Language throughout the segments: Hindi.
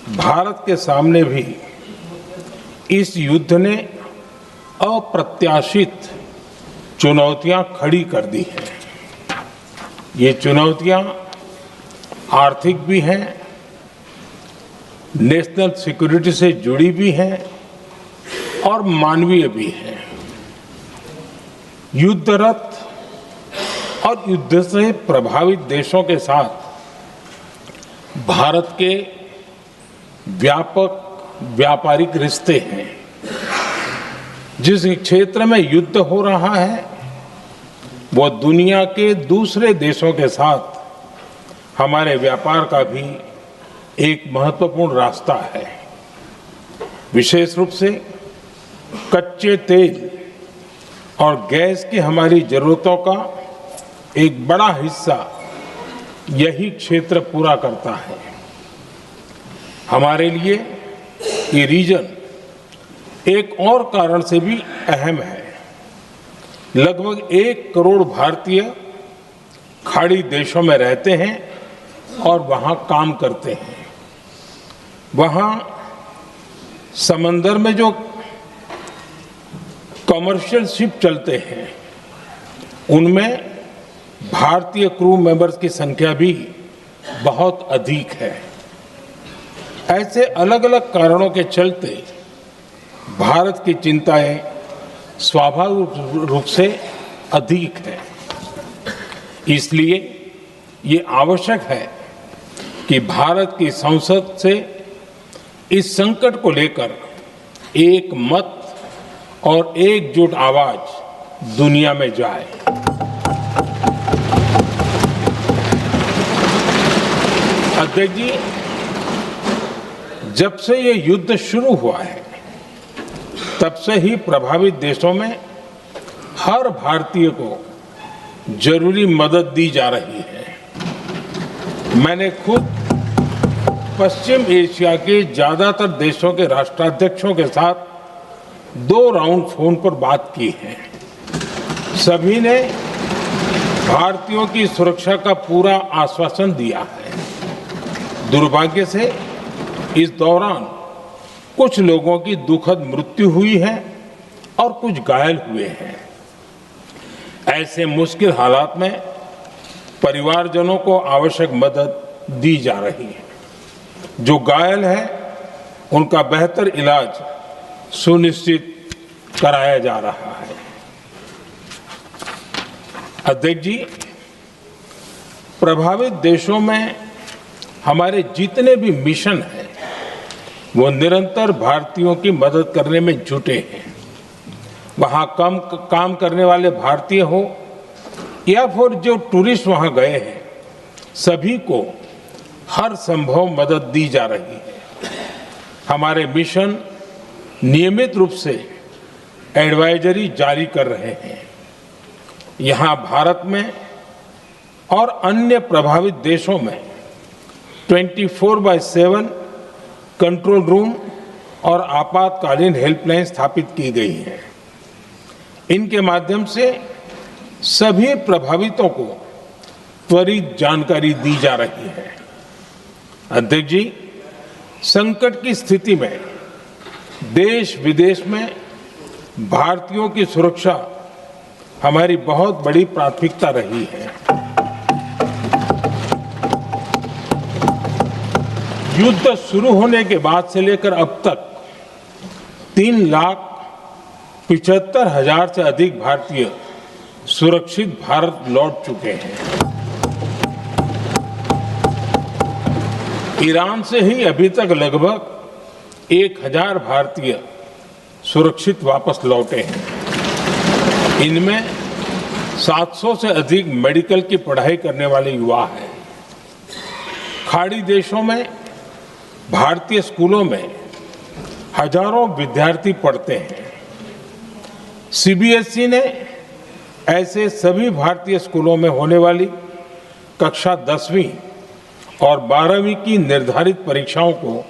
भारत के सामने भी इस युद्ध ने अप्रत्याशित चुनौतियां खड़ी कर दी हैं। ये चुनौतियां आर्थिक भी हैं, नेशनल सिक्योरिटी से जुड़ी भी हैं और मानवीय भी हैं। युद्धरत और युद्ध से प्रभावित देशों के साथ भारत के व्यापक व्यापारिक रिश्ते हैं। जिस क्षेत्र में युद्ध हो रहा है वो दुनिया के दूसरे देशों के साथ हमारे व्यापार का भी एक महत्वपूर्ण रास्ता है। विशेष रूप से कच्चे तेल और गैस की हमारी जरूरतों का एक बड़ा हिस्सा यही क्षेत्र पूरा करता है। हमारे लिए ये रीजन एक और कारण से भी अहम है। लगभग 1 करोड़ भारतीय खाड़ी देशों में रहते हैं और वहां काम करते हैं। वहां समंदर में जो कमर्शियल शिप चलते हैं उनमें भारतीय क्रू मेंबर्स की संख्या भी बहुत अधिक है। ऐसे अलग अलग कारणों के चलते भारत की चिंताएं स्वाभाविक रूप से अधिक है। इसलिए ये आवश्यक है कि भारत की संसद से इस संकट को लेकर एक मत और एकजुट आवाज दुनिया में जाए। अध्यक्ष जी, जब से ये युद्ध शुरू हुआ है तब से ही प्रभावित देशों में हर भारतीय को जरूरी मदद दी जा रही है। मैंने खुद पश्चिम एशिया के ज्यादातर देशों के राष्ट्राध्यक्षों के साथ 2 राउंड फोन पर बात की है। सभी ने भारतीयों की सुरक्षा का पूरा आश्वासन दिया है। दुर्भाग्य से इस दौरान कुछ लोगों की दुखद मृत्यु हुई है और कुछ घायल हुए हैं। ऐसे मुश्किल हालात में परिवारजनों को आवश्यक मदद दी जा रही है। जो घायल है उनका बेहतर इलाज सुनिश्चित कराया जा रहा है। अध्यक्ष जी, प्रभावित देशों में हमारे जितने भी मिशन हैं वो निरंतर भारतीयों की मदद करने में जुटे हैं। वहां काम करने वाले भारतीय हो या फिर जो टूरिस्ट वहां गए हैं, सभी को हर संभव मदद दी जा रही है। हमारे मिशन नियमित रूप से एडवाइजरी जारी कर रहे हैं। यहां भारत में और अन्य प्रभावित देशों में 24/7 कंट्रोल रूम और आपातकालीन हेल्पलाइन स्थापित की गई है। इनके माध्यम से सभी प्रभावितों को त्वरित जानकारी दी जा रही है। अध्यक्ष जी, संकट की स्थिति में देश विदेश में भारतीयों की सुरक्षा हमारी बहुत बड़ी प्राथमिकता रही है। युद्ध शुरू होने के बाद से लेकर अब तक 3,75,000 से अधिक भारतीय सुरक्षित भारत लौट चुके हैं। ईरान से ही अभी तक लगभग 1,000 भारतीय सुरक्षित वापस लौटे हैं। इनमें 700 से अधिक मेडिकल की पढ़ाई करने वाले युवा हैं। खाड़ी देशों में भारतीय स्कूलों में हजारों विद्यार्थी पढ़ते हैं। सीबीएसई ने ऐसे सभी भारतीय स्कूलों में होने वाली कक्षा 10वीं और 12वीं की निर्धारित परीक्षाओं को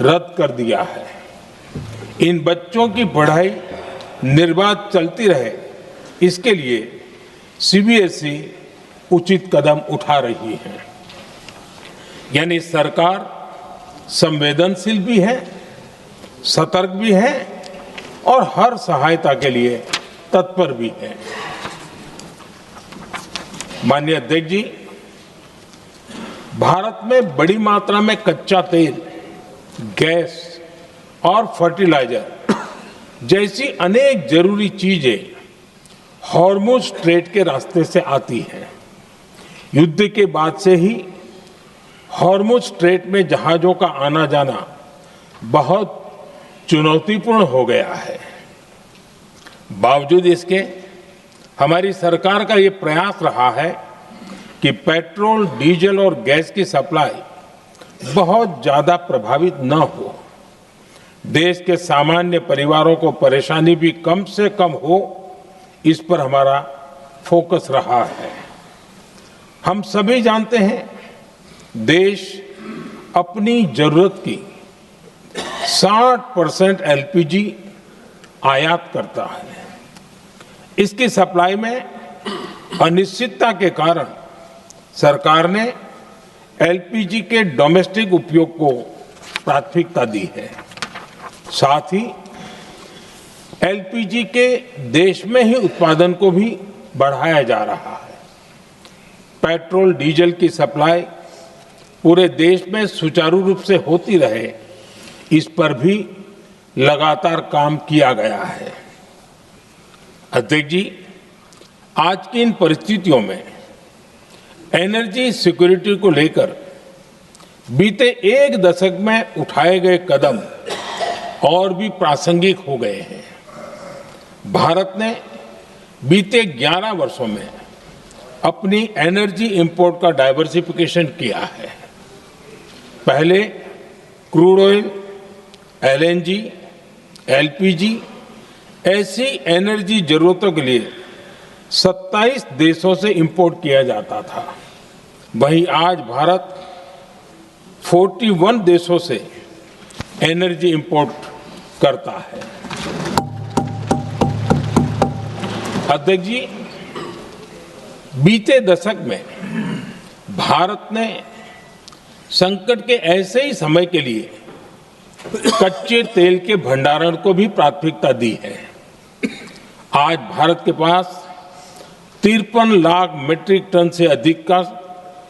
रद्द कर दिया है। इन बच्चों की पढ़ाई निर्बाध चलती रहे, इसके लिए सीबीएसई उचित कदम उठा रही है। यानी सरकार संवेदनशील भी है, सतर्क भी है और हर सहायता के लिए तत्पर भी है। माननीय अध्यक्ष जी, भारत में बड़ी मात्रा में कच्चा तेल, गैस और फर्टिलाइजर जैसी अनेक जरूरी चीजें हॉर्मुज स्ट्रेट के रास्ते से आती हैं। युद्ध के बाद से ही हॉर्मुज स्ट्रेट में जहाजों का आना जाना बहुत चुनौतीपूर्ण हो गया है। बावजूद इसके हमारी सरकार का ये प्रयास रहा है कि पेट्रोल, डीजल और गैस की सप्लाई बहुत ज्यादा प्रभावित न हो, देश के सामान्य परिवारों को परेशानी भी कम से कम हो, इस पर हमारा फोकस रहा है। हम सभी जानते हैं, देश अपनी जरूरत की 60% एलपीजी आयात करता है। इसकी सप्लाई में अनिश्चितता के कारण सरकार ने एलपीजी के डोमेस्टिक उपयोग को प्राथमिकता दी है। साथ ही एलपीजी के देश में ही उत्पादन को भी बढ़ाया जा रहा है। पेट्रोल, डीजल की सप्लाई पूरे देश में सुचारू रूप से होती रहे, इस पर भी लगातार काम किया गया है। अध्यक्ष जी, आज की इन परिस्थितियों में एनर्जी सिक्योरिटी को लेकर बीते एक दशक में उठाए गए कदम और भी प्रासंगिक हो गए हैं। भारत ने बीते 11 वर्षों में अपनी एनर्जी इंपोर्ट का डाइवर्सिफिकेशन किया है। पहले क्रूड ऑयल, एलएनजी, एलपीजी ऐसी एनर्जी जरूरतों के लिए 27 देशों से इंपोर्ट किया जाता था। वहीं आज भारत 41 देशों से एनर्जी इंपोर्ट करता है। अध्यक्ष जी, बीते दशक में भारत ने संकट के ऐसे ही समय के लिए कच्चे तेल के भंडारण को भी प्राथमिकता दी है। आज भारत के पास 53 लाख मीट्रिक टन से अधिक का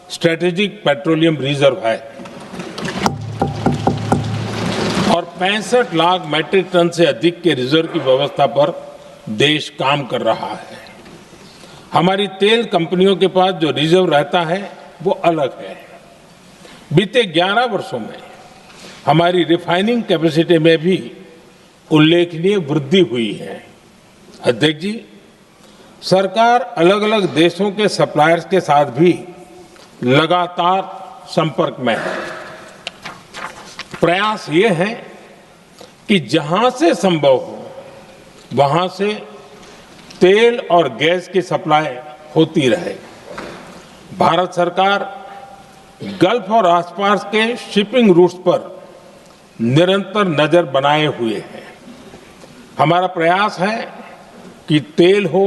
स्ट्रेटेजिक पेट्रोलियम रिजर्व है और 65 लाख मीट्रिक टन से अधिक के रिजर्व की व्यवस्था पर देश काम कर रहा है। हमारी तेल कंपनियों के पास जो रिजर्व रहता है वो अलग है। बीते 11 वर्षों में हमारी रिफाइनिंग कैपेसिटी में भी उल्लेखनीय वृद्धि हुई है। अध्यक्ष जी, सरकार अलग अलग देशों के सप्लायर्स के साथ भी लगातार संपर्क में है। प्रयास ये है कि जहां से संभव हो वहां से तेल और गैस की सप्लाई होती रहे। भारत सरकार गल्फ और आसपास के शिपिंग रूट्स पर निरंतर नजर बनाए हुए है। हमारा प्रयास है कि तेल हो,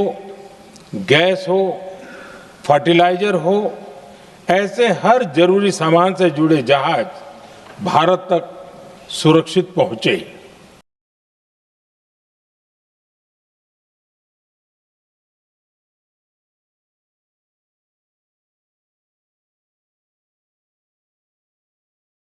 गैस हो, फर्टिलाइजर हो, ऐसे हर जरूरी सामान से जुड़े जहाज भारत तक सुरक्षित पहुंचे।